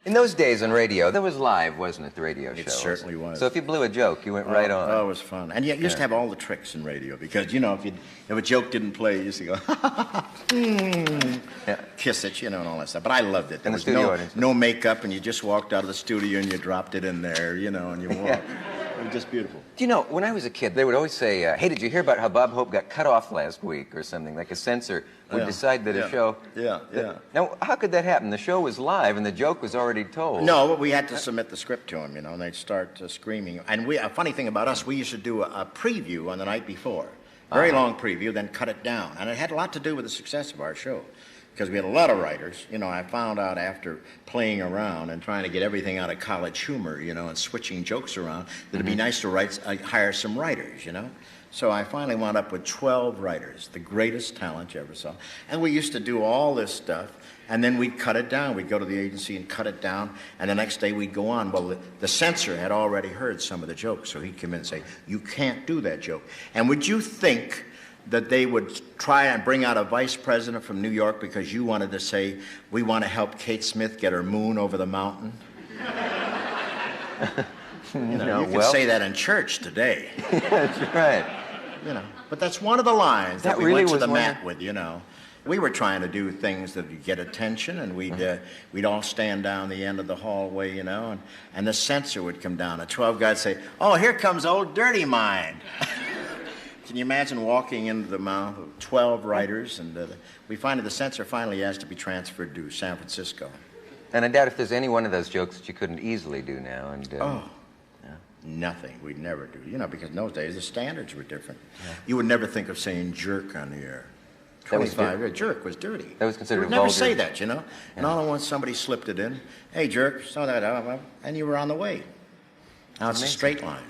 In those days on radio, that was live, wasn't it, the radio show? It certainly was. So if you blew a joke, you went right on. Oh, it was fun. And you used to have all the tricks in radio because, you know, if a joke didn't play, you used to go, kiss it, you know, and all that stuff. But I loved it. There was no makeup, and you just walked out of the studio and you dropped it in there, you know, and you walked. It was just beautiful. Do you know, when I was a kid, they would always say, hey, did you hear about how Bob Hope got cut off last week or something? Like a censor would decide that a show... Yeah. Now, how could that happen? The show was live and the joke was already told. No, but we had to submit the script to him, you know, and they'd start screaming. And a funny thing about us, we used to do a preview on the night before. Very long preview, then cut it down. And it had a lot to do with the success of our show. Because we had a lot of writers. You know, I found out after playing around and trying to get everything out of college humor, you know, and switching jokes around, that it'd be nice to hire some writers, you know. So I finally wound up with 12 writers, the greatest talent you ever saw. And we used to do all this stuff, and then we'd cut it down. We'd go to the agency and cut it down, and the next day we'd go on. Well, the censor had already heard some of the jokes, so he'd come in and say, you can't do that joke. And would you think that they would try and bring out a vice president from New York because you wanted to say, we want to help Kate Smith get her moon over the mountain? You know, you can say that in church today. That's right. You know, but that's one of the lines that we really went to the mat with, you know. We were trying to do things that would get attention, and we'd all stand down the end of the hallway, you know, and the censor would come down. And 12 guys say, oh, here comes old Dirty Mind. Can you imagine walking into the mouth of 12 writers? And we find that the censor finally asked to be transferred to San Francisco. And I doubt if there's any one of those jokes that you couldn't easily do now. And nothing. We'd never do. You know, because in those days the standards were different. Yeah. You would never think of saying jerk on the air. 25 jerk was dirty. That was considered vulgar. Never say that, you know. And all at once somebody slipped it in. Hey, jerk, saw that, and you were on the way. Now it's a straight line.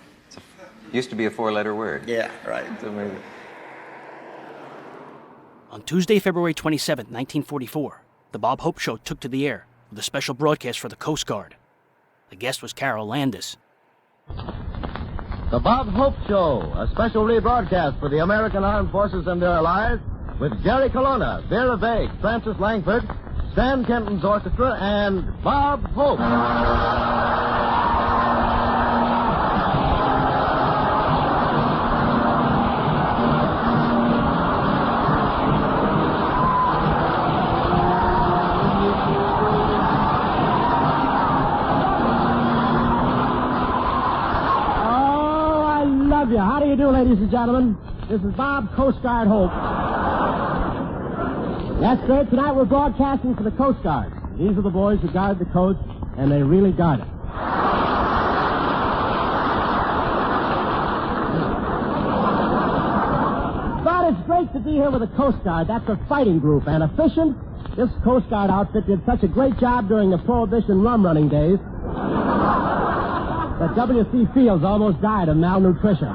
Used to be a 4-letter word. Yeah, right. It's amazing. On Tuesday, February 27, 1944, the Bob Hope Show took to the air with a special broadcast for the Coast Guard. The guest was Carole Landis. The Bob Hope Show, a special rebroadcast for the American Armed Forces and their allies, with Jerry Colona, Vera Vague, Frances Langford, Stan Kenton's orchestra, and Bob Hope. How do you do, ladies and gentlemen? This is Bob Coast Guard Hope. Yes, sir. Tonight we're broadcasting for the Coast Guard. These are the boys who guard the coast, and they really guard it. But it's great to be here with the Coast Guard. That's a fighting group, and efficient. This Coast Guard outfit did such a great job during the Prohibition rum running days that W.C. Fields almost died of malnutrition.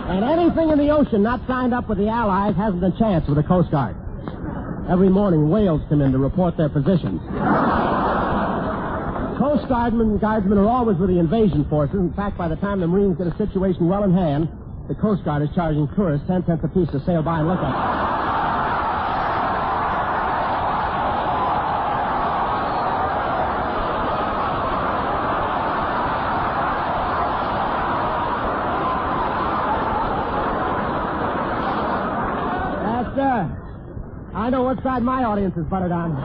And anything in the ocean not signed up with the Allies hasn't a chance with the Coast Guard. Every morning, whales come in to report their positions. Coast Guardsmen are always with the invasion forces. In fact, by the time the Marines get a situation well in hand, the Coast Guard is charging tourists 10 cents a piece to sail by and look at it. I know what side my audience is buttered on.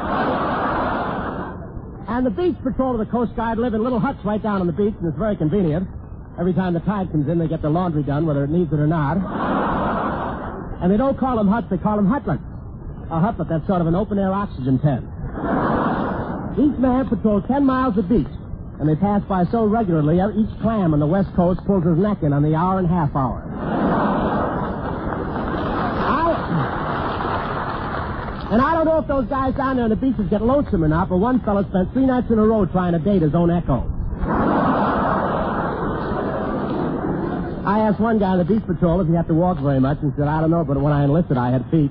And the beach patrol of the Coast Guard live in little huts right down on the beach, and it's very convenient. Every time the tide comes in, they get their laundry done, whether it needs it or not. And they don't call them huts, they call them hutlets. A hutlet, that's sort of an open-air oxygen tent. Each man patrols 10 miles of beach, and they pass by so regularly, each clam on the West Coast pulls his neck in on the hour and a half hour. And I don't know if those guys down there on the beaches get lonesome or not, but one fellow spent 3 nights in a row trying to date his own echo. I asked one guy on the beach patrol if he had to walk very much, and said, I don't know, but when I enlisted, I had feet.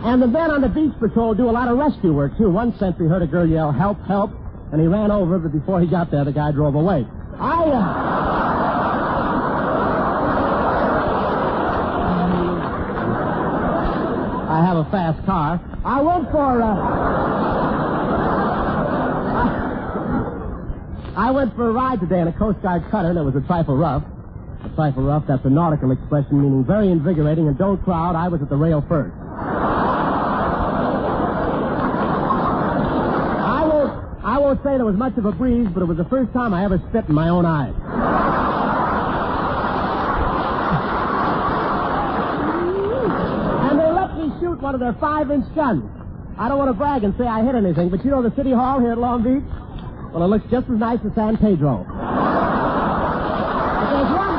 And the men on the beach patrol do a lot of rescue work, too. One sentry heard a girl yell, help, help, and he ran over, but before he got there, the guy drove away. I have a fast car. I went for a ride today in a Coast Guard cutter, and it was a trifle rough. A trifle rough, that's a nautical expression meaning very invigorating, and don't crowd, I was at the rail first. I won't say there was much of a breeze, but it was the first time I ever spit in my own eyes. And they let me shoot one of their 5-inch guns. I don't want to brag and say I hit anything, but you know the City Hall here at Long Beach? Well, it looks just as nice as San Pedro. But there's one...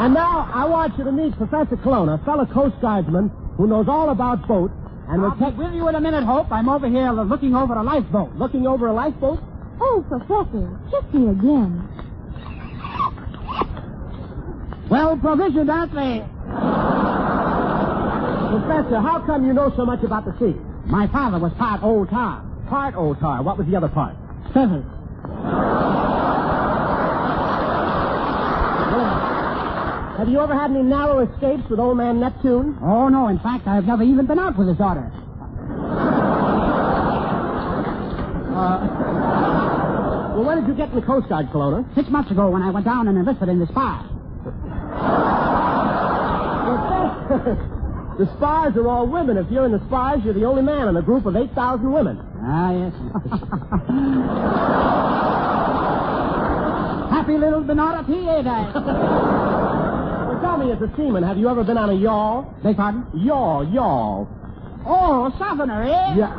And now I want you to meet Professor Colona, a fellow Coast Guardsman who knows all about boats and will I'll be with you in a minute, Hope. I'm over here looking over a lifeboat. Looking over a lifeboat? Oh, Professor, kiss me again. Well provisioned, aren't they? Professor, how come you know so much about the sea? My father was part old tar. Part old tar. What was the other part? Feathers. Have you ever had any narrow escapes with old man Neptune? Oh, no. In fact, I've never even been out with his daughter. Well, when did you get in the Coast Guard, Colona? 6 months ago when I went down and enlisted in the spy. The spies are all women. If you're in the spies, you're the only man in a group of 8,000 women. Ah, yes. Happy little minority, ain't I? Well, tell me, as a seaman, have you ever been on a yawl? Beg pardon? Yawl. Oh, softener, eh? Yeah.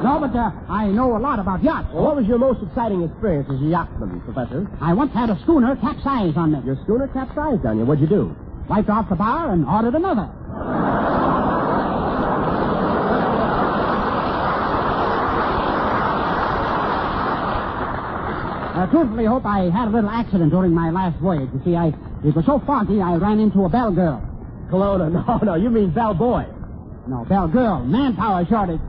No, but I know a lot about yachts. Well, what was your most exciting experience as a yachtsman, Professor? I once had a schooner capsize on me. Your schooner capsized on you. What'd you do? Wiped off the bar and ordered another. Truthfully, Hope, I had a little accident during my last voyage. You see, it was so foggy, I ran into a bell girl. Colona, no, you mean bell boy. No, bell girl. Manpower shortage.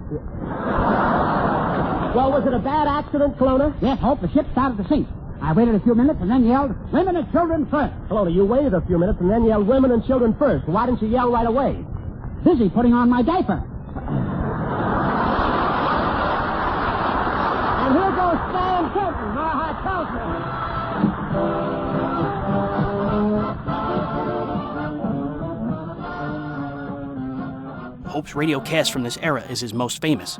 Well, was it a bad accident, Colona? Yes, Hope, the ship started to sink. I waited a few minutes and then yelled, "Women and children first." Colona, you waited a few minutes and then yelled, "Women and children first." Why didn't you yell right away? Busy putting on my diaper. And here goes Stan Kenton, my hot counselor. Hope's radio cast from this era is his most famous.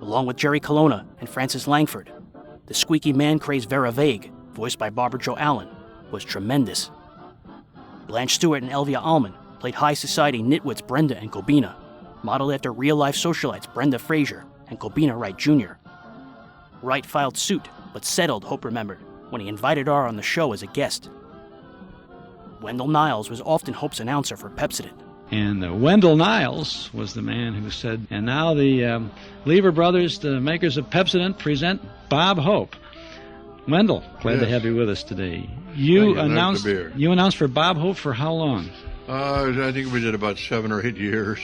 Along with Jerry Colona and Frances Langford, the squeaky man-crazed Vera Vague, voiced by Barbara Jo Allen, was tremendous. Blanche Stewart and Elvia Allman played high society nitwits Brenda and Cobina, modeled after real-life socialites Brenda Frazier and Cobina Wright Jr. Wright filed suit, but settled, Hope remembered, when he invited her on the show as a guest. Wendell Niles was often Hope's announcer for Pepsodent. And Wendell Niles was the man who said, and now the Lever brothers, the makers of Pepsodent, present Bob Hope. Wendell, glad to have you with us today. You announced for Bob Hope for how long? I think we did about 7 or 8 years.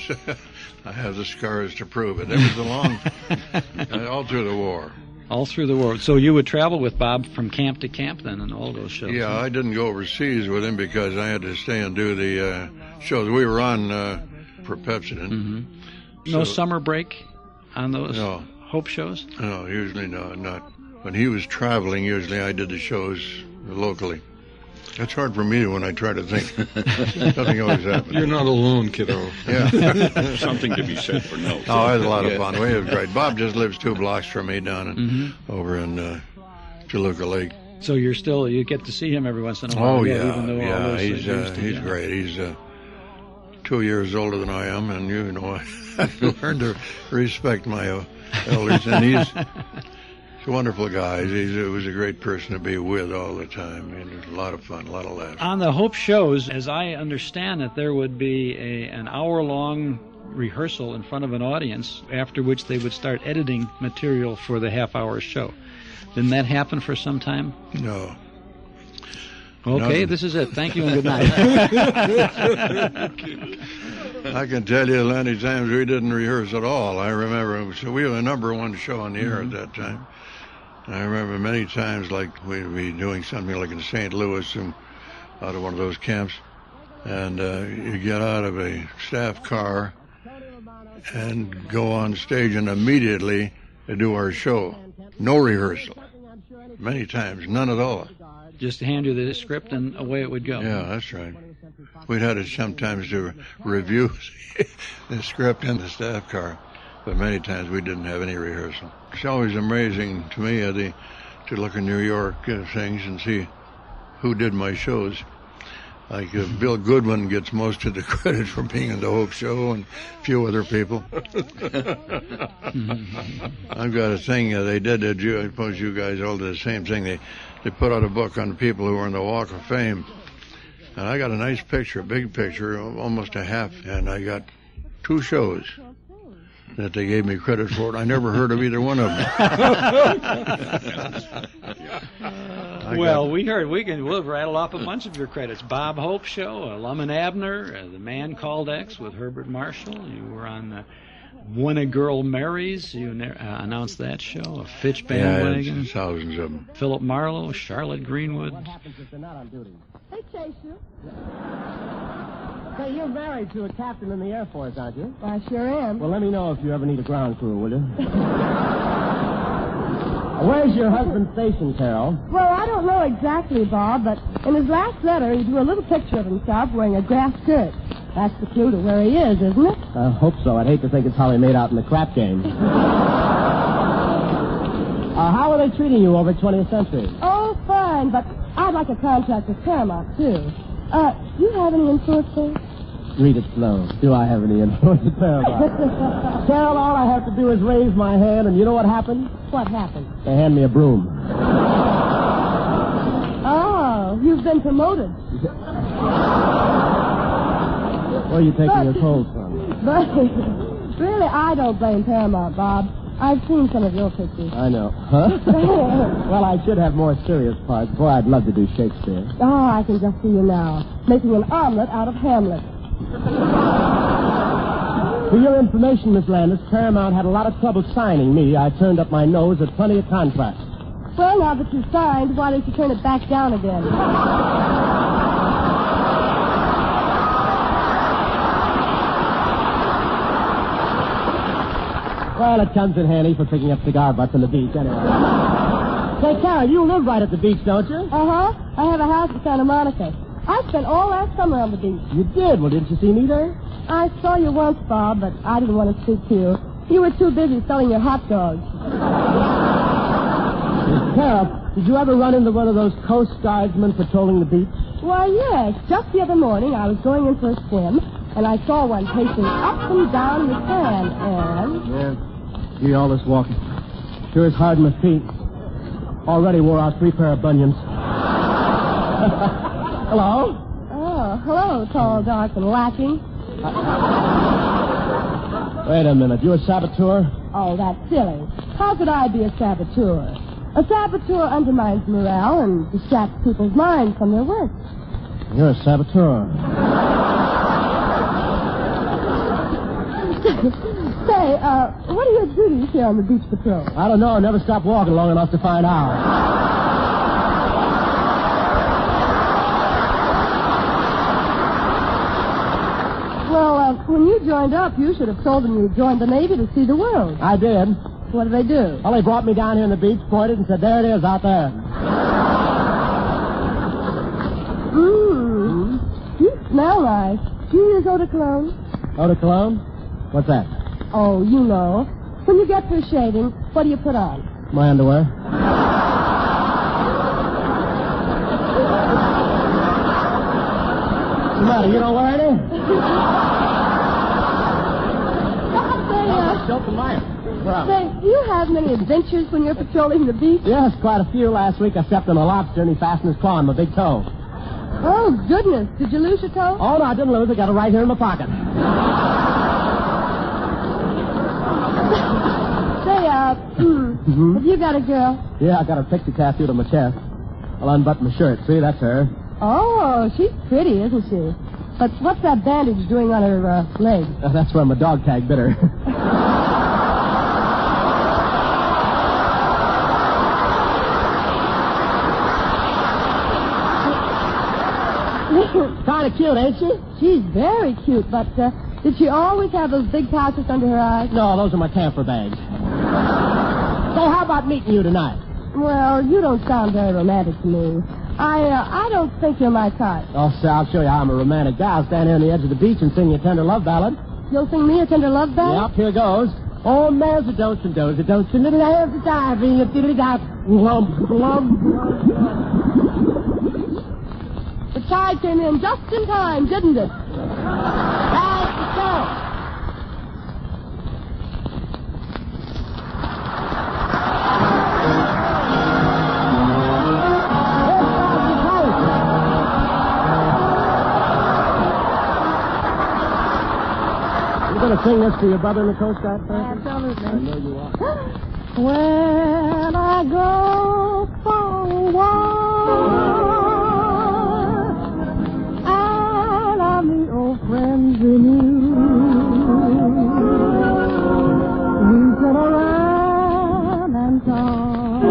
I have the scars to prove it. It was a long, all through the war. All through the war. So you would travel with Bob from camp to camp then in all those shows? Yeah, I didn't go overseas with him because I had to stay and do the shows. We were on for Pepsodent. Mm-hmm. No summer break on those Hope shows? No, usually not. When he was traveling, usually I did the shows locally. It's hard for me when I try to think. Nothing always happens. You're not alone, kiddo. Yeah. Something to be said for no. Oh, it was a lot of fun. It was great. Bob just lives 2 blocks from me down over in Toluca Lake. So you get to see him every once in a while. Oh, yeah. Even though all those he's great. He's 2 years older than I am, and I've learned to respect my elders, and he's a wonderful guy. He was a great person to be with all the time. It was a lot of fun, a lot of laughs. On the Hope shows, as I understand it, there would be an hour-long rehearsal in front of an audience, after which they would start editing material for the half-hour show. Didn't that happen for some time? No. Okay, this is it. Thank you and good night. I can tell you many times we didn't rehearse at all. I remember, so we were the #1 show on the air at that time. I remember many times, like, we'd be doing something like in St. Louis and out of one of those camps, and you get out of a staff car and go on stage and immediately do our show. No rehearsal. Many times, none at all. Just hand you the script and away it would go. Yeah, that's right. We'd had it sometimes to review the script in the staff car, but many times we didn't have any rehearsal. It's always amazing to me to look in New York things and see who did my shows. Like Bill Goodwin gets most of the credit for being in the Hope Show, and a few other people. I've got a thing they did. I suppose you guys all did the same thing. They put out a book on the people who were in the Walk of Fame, and I got a nice picture, a big picture, almost a half, and I got 2 shows that they gave me credit for, and I never heard of either one of them. We'll rattle off a bunch of your credits. Bob Hope Show, Lum and Abner, The Man Called X with Herbert Marshall. You were on When a Girl Marries. You announced that show. A Fitch Bandwagon. Yeah, thousands of them. Philip Marlowe, Charlotte Greenwood. What happens if they're not on duty? They chase you. Say, you're married to a captain in the Air Force, aren't you? I sure am. Well, let me know if you ever need a ground crew, will you? Where's your husband stationed, Carol? Well, I don't know exactly, Bob, but in his last letter, he drew a little picture of himself wearing a grass skirt. That's the clue to where he is, isn't it? I hope so. I'd hate to think it's how he made out in the crap game. How are they treating you over at 20th Century? Oh, fine, but I'd like a contract with Paramount, too. Do you have any influence there? Read it slow. Do I have any influence at Paramount? Carol, all I have to do is raise my hand, and you know what happens? What happened? They hand me a broom. Oh, you've been promoted. Where are you taking your cold from? But really, I don't blame Paramount, Bob. I've seen some of your pictures. I know. Huh? Well, I should have more serious parts. Boy, I'd love to do Shakespeare. Oh, I can just see you now, making an omelet out of Hamlet. For your information, Miss Landis, Paramount had a lot of trouble signing me. I turned up my nose at plenty of contracts. Well, now that you've signed, why don't you turn it back down again? Well, it comes in handy for picking up cigar butts on the beach, anyway. Say, Carol, you live right at the beach, don't you? Uh-huh. I have a house in Santa Monica. I spent all last summer on the beach. You did? Well, didn't you see me there? I saw you once, Bob, but I didn't want to speak to you. You were too busy selling your hot dogs. Carol, did you ever run into one of those Coast Guardsmen patrolling the beach? Why, yes. Just the other morning, I was going in for a swim, and I saw one pacing up and down in the sand, and... Yeah. Gee, all this walking. Sure is hard on my feet. Already wore out 3 pair of bunions. Hello? Oh, hello, tall, dark, and lacking. Wait a minute. You a saboteur? Oh, that's silly. How could I be a saboteur? A saboteur undermines morale and distracts people's minds from their work. You're a saboteur. Say, what are your duties here on the beach patrol? I don't know. I never stopped walking long enough to find out. Well, when you joined up, you should have told them you joined the Navy to see the world. I did. What did they do? Well, they brought me down here on the beach, pointed, and said, there it is out there. You smell nice. Do you use eau de cologne? Eau de cologne? What's that? Oh, you know. When you get through shaving, what do you put on? My underwear. What's the matter? You don't wear any? Say, do you have many adventures when you're patrolling the beach? Yes, quite a few. Last week I stepped on a lobster and he fastened his claw on my big toe. Oh, goodness. Did you lose your toe? Oh, no, I didn't lose it. I got it right here in my pocket. Say, have you got a girl? Yeah, I got a picture tattooed on my chest. I'll unbutton my shirt. See, that's her. Oh, she's pretty, isn't she? But what's that bandage doing on her leg? That's where my dog tag bit her. Kind of cute, ain't she? She's very cute, but did she always have those big pouches under her eyes? No, those are my camphor bags. So how about meeting you tonight? Well, you don't sound very romantic to me. I don't think you're my type. Oh, sir, I'll show you how I'm a romantic guy. I'll stand here on the edge of the beach and sing you a tender love ballad. You'll sing me a tender love ballad? Yep, here goes. Oh, there's a dose and dose, a dose, a little air to diving, a diddly dot, lump, lump. The tide came in just in time, didn't it? That's the show. You going to sing this to your brother in the Coast Guard, Francis? Absolutely. I know you are. When I go for a walk, and I meet old friends in you, we sit around and talk.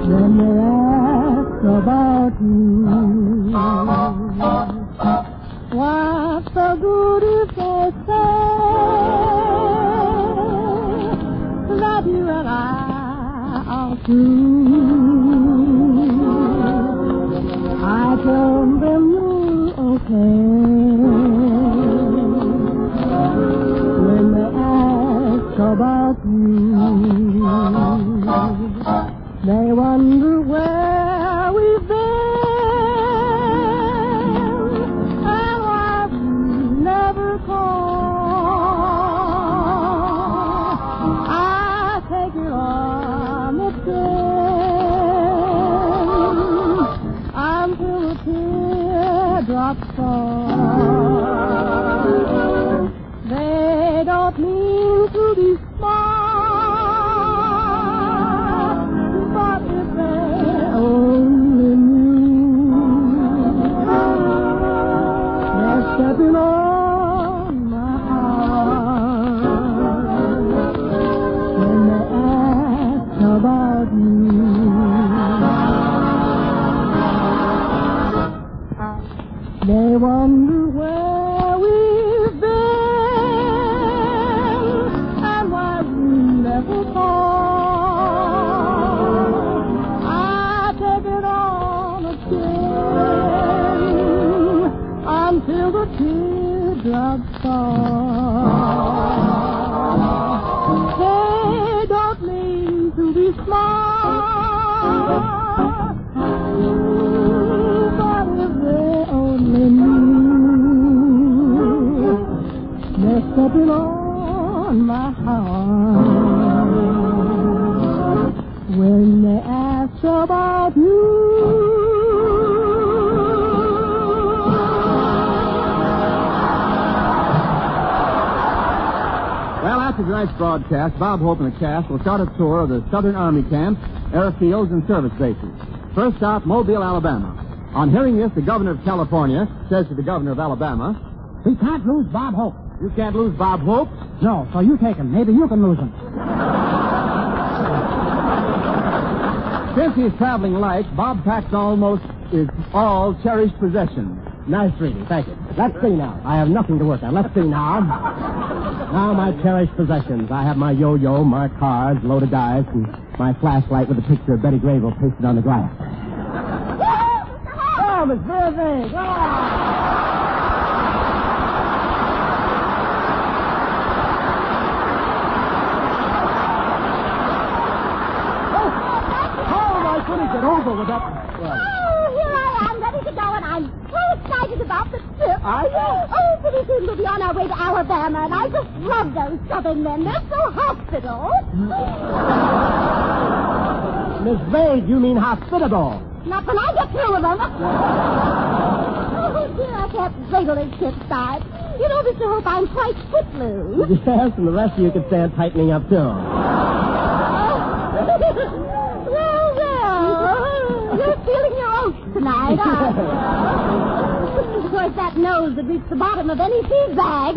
Then they ask about you. What's the good if they say that you and I are through? I tell them you're okay. When they ask about you, they wonder where we've been. They don't mean to be smart, but if they only knew, they're stepping on my heart when they ask about you. They wonder where we've been and why we never call. I take it on again until the teardrops fall. They don't mean to be smart, but if they only knew, they're stepping on my heart when they ask about you. Well, after tonight's broadcast, Bob Hope and the cast will start a tour of the Southern Army camps, airfields, and service bases. First stop, Mobile, Alabama. On hearing this, the governor of California says to the governor of Alabama, We can't lose Bob Hope. You can't lose Bob Hope? No, so you take him. Maybe you can lose him. Since he's traveling light, Bob packs almost his all cherished possessions. Nice reading, thank you. Let's see now. I have nothing to work on. Let's see now. Now my cherished possessions. I have my yo-yo, marked cards, loaded dice, and my flashlight with a picture of Betty Grable pasted on the glass. Oh, Miss Vera Vague. I couldn't get over with that. Oh, here I am, ready to go, and I'm so excited about the trip. Are you? Oh, pretty soon we'll be on our way to Alabama, and I just love those southern men. They're so hospitable. Miss Vague, you mean hospitable. Not when I get through with them. Oh, dear, I can't wait till this trip starts. You know, Mr. Hope, I'm quite footloose. Yes, and the rest of you can stand tightening up, too. Well, you're feeling your oats tonight, aren't you? hose that reach the bottom of any feed bag.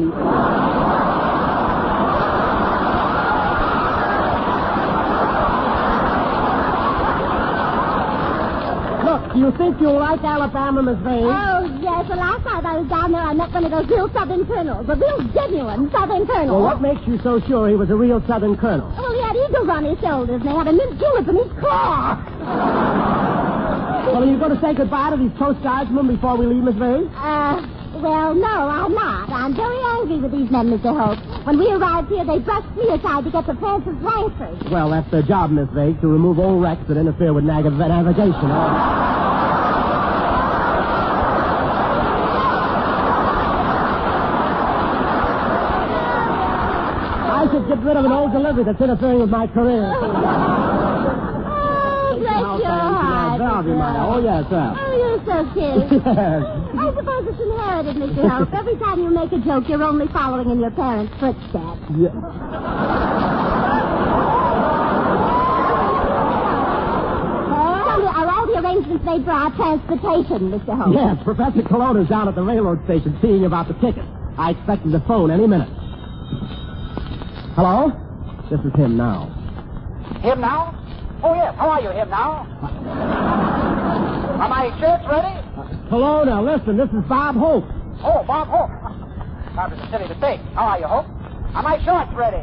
Look, do you think you'll like Alabama, Miss Vague? Oh, yes. Well, last night I was down there, I met one of those real Southern colonels. A real genuine Southern colonel. Well, what makes you so sure he was a real Southern colonel? Well, he had eagles on his shoulders, and they had a mint julep in his claw. Well, are you going to say goodbye to these Coast Guardsmen before we leave, Miss Vague? Well, no, I'm not. I'm very angry with these men, Mr. Hope. When we arrived here, they brushed me aside to get to Frances Langford. Well, that's their job, Miss Vague, to remove old wrecks that interfere with navigation. I should get rid of an old delivery that's interfering with my career. Bless your heart. Oh, yes, sir. Oh, you're so cute. Yes. I suppose it's inherited, Mr. Hope. Every time you make a joke, you're only following in your parents' footsteps. Yeah. Tell me, are all the arrangements made for our transportation, Mr. Hope? Yes, Professor Colona's down at the railroad station seeing about the ticket. I expect him to phone any minute. Hello? This is him now. Him now? Oh, yes. How are you, him now? Are my shirts ready? Colona, listen, this is Bob Hope. Oh, Bob Hope. That was a silly mistake. How are you, Hope? Are my shorts ready?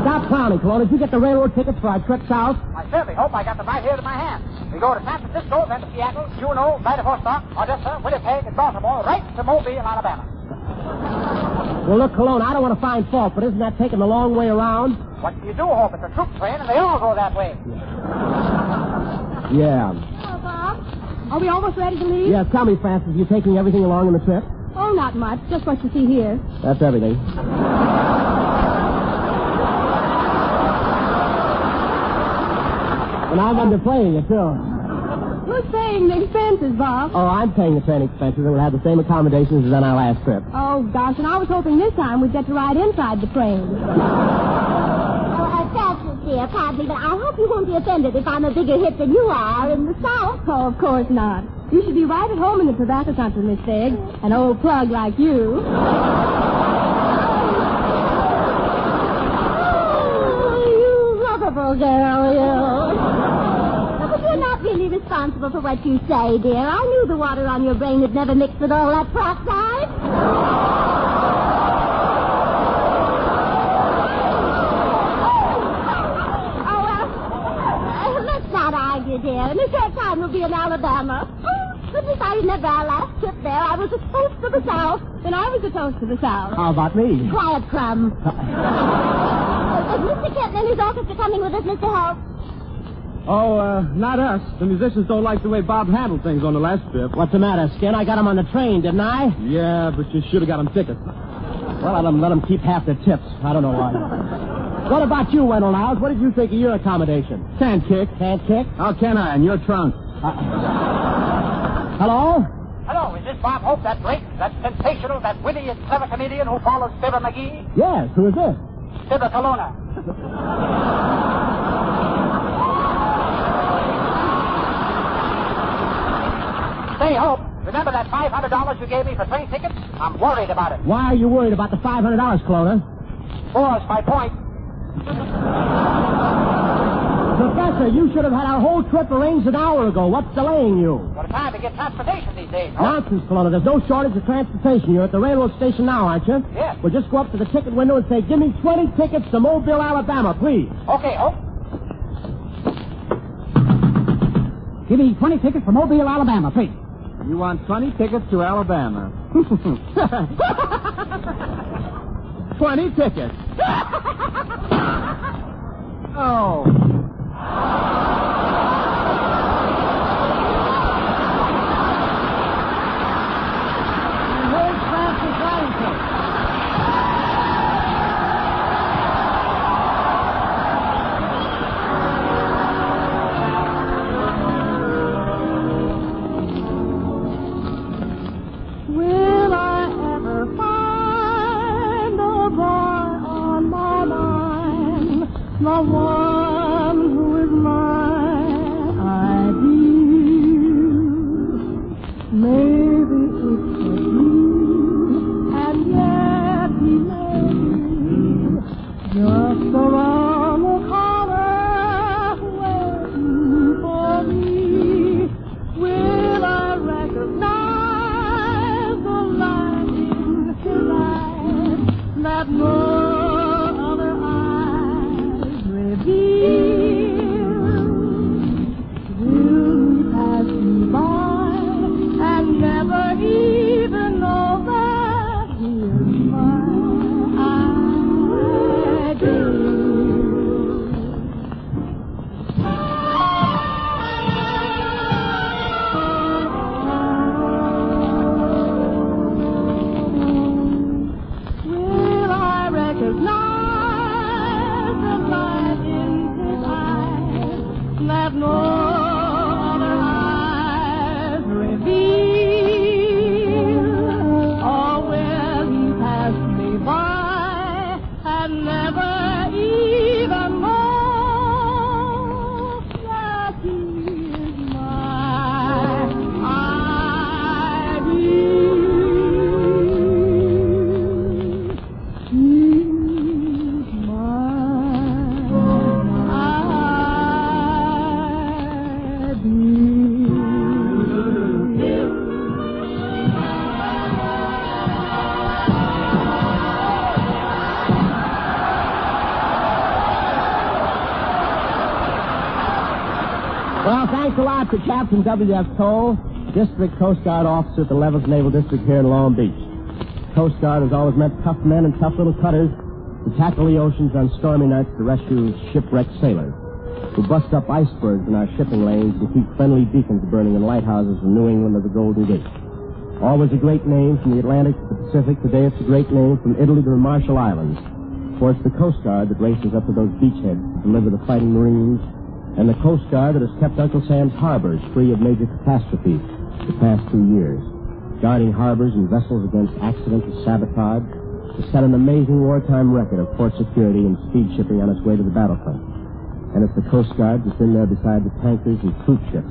Stop clowning, Colona. Did you get the railroad tickets for our trip south? I certainly hope I got them right here in my hand. We go to San Francisco, then to Seattle, Juneau, Vladivostok, Odessa, Winnipeg, and Baltimore, right to Mobile, Alabama. Well, look, Colona, I don't want to find fault, but isn't that taking a long way around? What do you do, Hope? It's a troop train, and they all go that way. Yeah. Oh, Bob, are we almost ready to leave? Yeah, tell me, Francis, you taking everything along in the trip? Oh, not much. Just what you see here. That's everything. And I'm underplaying it, too. Who's paying the expenses, Bob? Oh, I'm paying the train expenses, and we'll have the same accommodations as on our last trip. Oh, gosh, and I was hoping this time we'd get to ride inside the train. Frances, dear, pardon me, but I hope you won't be offended if I'm a bigger hit than you are in the South. Oh, of course not. You should be right at home in the tobacco country, Miss Vague. An old plug like you. Oh, you lovable girl, you. But you're not really responsible for what you say, dear. I knew the water on your brain had never mixed with all that peroxide. Dear. In a short time we'll be in Alabama. Oh, goodness, I remember our last trip there. I was a toast to the South. And I was a toast to the South. How about me? Quiet, Crumb. Is Mr. Kenton and his orchestra coming with us, Mr. Hope? Oh, not us. The musicians don't like the way Bob handled things on the last trip. What's the matter, Skin? I got him on the train, didn't I? Yeah, but you should have got him tickets. Well, let them keep half their tips. I don't know why. What about you, Wendell Niles? What did you think of your accommodation? Can't kick. Can't kick? How can I? In your trunk. Hello? Hello, is this Bob Hope, that great, that sensational, that witty and clever comedian who follows Fibber McGee? Yes, who is this? Fibber Colona. Say, Hope, remember that $500 you gave me for train tickets? I'm worried about it. Why are you worried about the $500, Colona? Force my point. Professor, you should have had our whole trip arranged an hour ago. What's delaying you? Well, it's hard to get transportation these days, Hope. Nonsense, Colona. There's no shortage of transportation. You're at the railroad station now, aren't you? Yes. Well, just go up to the ticket window and say, give me 20 tickets to Mobile, Alabama, please. Okay, Hope. Give me 20 tickets for Mobile, Alabama, please. You want 20 tickets to Alabama. 20 tickets. Oh. Where's Frances Langford? Will I ever find the boy on my mind? The one who is my ideal. Maybe it's Thanks a lot to Captain W.F. Toll, District Coast Guard Officer at the Levis Naval District here in Long Beach. Coast Guard has always meant tough men and tough little cutters to tackle the oceans on stormy nights to rescue shipwrecked sailors, who bust up icebergs in our shipping lanes and keep friendly beacons burning in lighthouses from New England to the Golden Gate. Always a great name from the Atlantic to the Pacific. Today it's a great name from Italy to the Marshall Islands. For it's the Coast Guard that races up to those beachheads to deliver the fighting Marines, and the Coast Guard that has kept Uncle Sam's harbors free of major catastrophes the past 2 years, guarding harbors and vessels against accident and sabotage to set an amazing wartime record of port security and speed shipping on its way to the battlefront. And it's the Coast Guard that's been there beside the tankers and troop ships,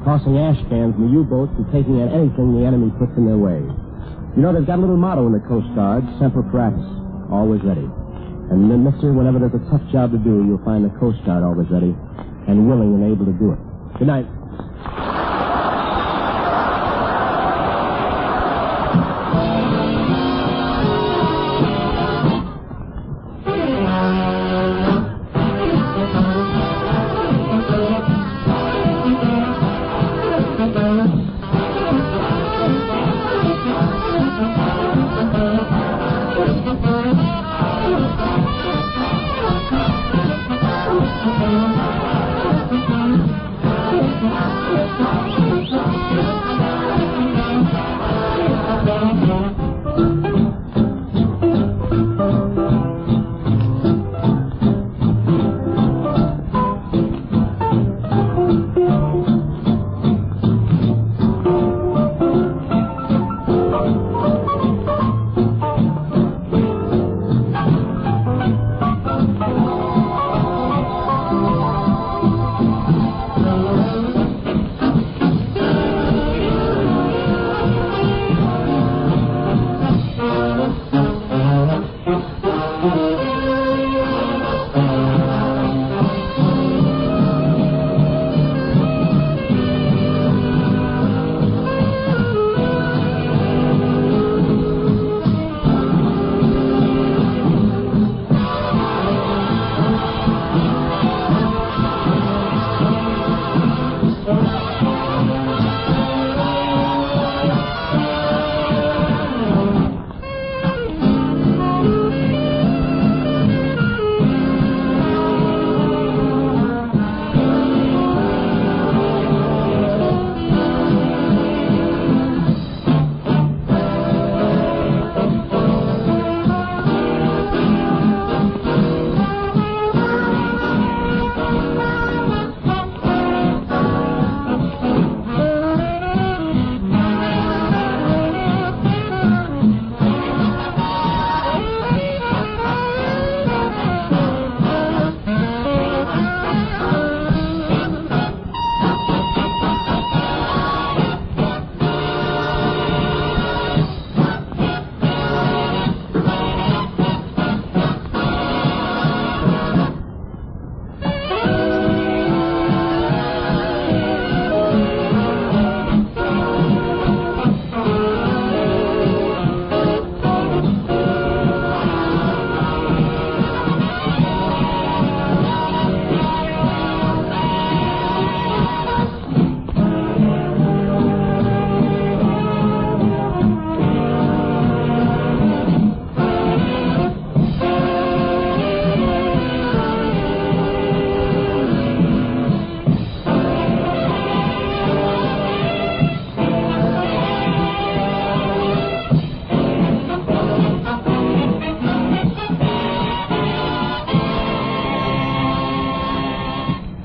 tossing ash cans in the U-boats and taking out anything the enemy puts in their way. You know, they've got a little motto in the Coast Guard, Semper Paratus, always ready. And then, mister, whenever there's a tough job to do, you'll find the Coast Guard always ready and willing and able to do it. Good night.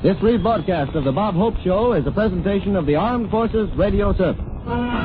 This rebroadcast of the Bob Hope Show is a presentation of the Armed Forces Radio Service.